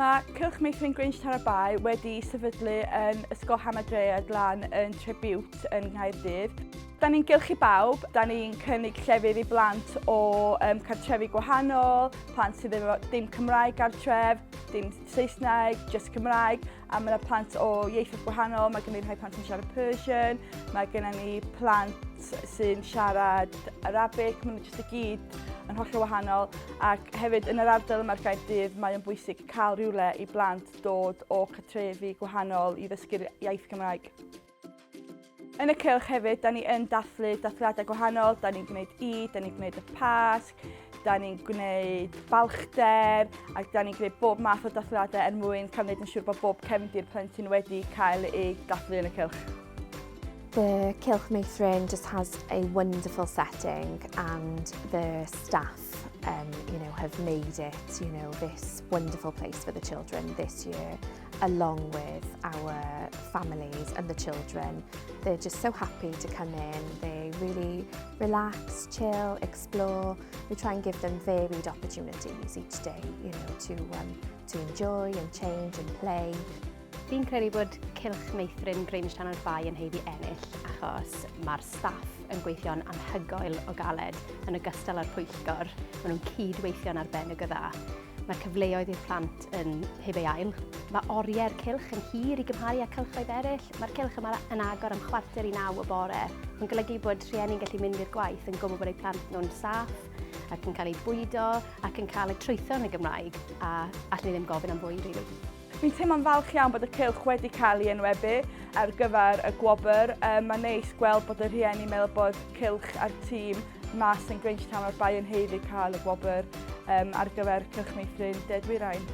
Mae Cylch Meithrin Grangetown ar Bai wedi sefydlu yn Ysgol Hamadread lan yn Tribute yn Nghaerdydd. Da ni'n gylchu bawb, da ni'n cynnig llefydd i blant o cartrefi gwahanol, plant sydd ddim Cymraeg gartref, dim Saesneg, jyst Cymraeg, a mae yna plant o ieithoedd gwahanol, mae gen i rhai plant sy'n siarad Persian, mae gen ni plant sy'n siarad Arabic, maen nhw jyst i gyd yn hollol wahanol, ac hefyd yn yr ardal yma'r Gaerdydd mae o'n bwysig cael rhywle i blant dod o cartrefi gwahanol i ddysgu'r iaith Cymraeg. Yn y Cylch hefyd, da ni yn dathliadau gwahanol, da ni'n gwneud da ni'n gwneud y Pasg, da ni'n gwneud balchder, ac da ni'n gwneud bob math o dathliadau mwyn cael gwneud yn siŵr bod bob cefndir plentyn wedi cael ei dathlu yn y Cylch. The Cylch Meithrin just has a wonderful setting, and the staff have made it this wonderful place for the children this year, along with our families and the children. They're just so happy to come in. They really relax, chill, explore. We try and give them varied opportunities each day, to enjoy and change and play. Fi'n credu bod Cylch Meithrin Grangetown ar Bai yn heiddi ennill achos mae'r staff yn gweithio'n anhygoel o galed yn ogystal â'r pwyllgor. Maen nhw'n cydweithio'n arbennig o dda. Mae'r cyfleoedd i'r plant yn heb ei ail. Mae oriau'r Cylch yn hir i gymharu â cylchoedd eraill. Mae'r Cylch yma yn agor am 8:45 y bore. Mae'n golygu bod rhieni'n gallu mynd i'r gwaith yn gwybod bod eu plant nhw'n saff ac yn cael eu bwydo ac yn cael eu trwytho yn y Gymraeg, a allan ni ddim gofyn am fwy rili. Fi'n teimlo'n falch iawn bod y Cylch wedi cael ei enwebu ar gyfer y gwobr. Mae'n neis gweld bod y rhieni'n meddwl bod Cylch a'r tîm mas yn Grangetown ar Bai yn haeddu cael y gwobr ar gyfer Cylch Meithrin De-Ddwyrain.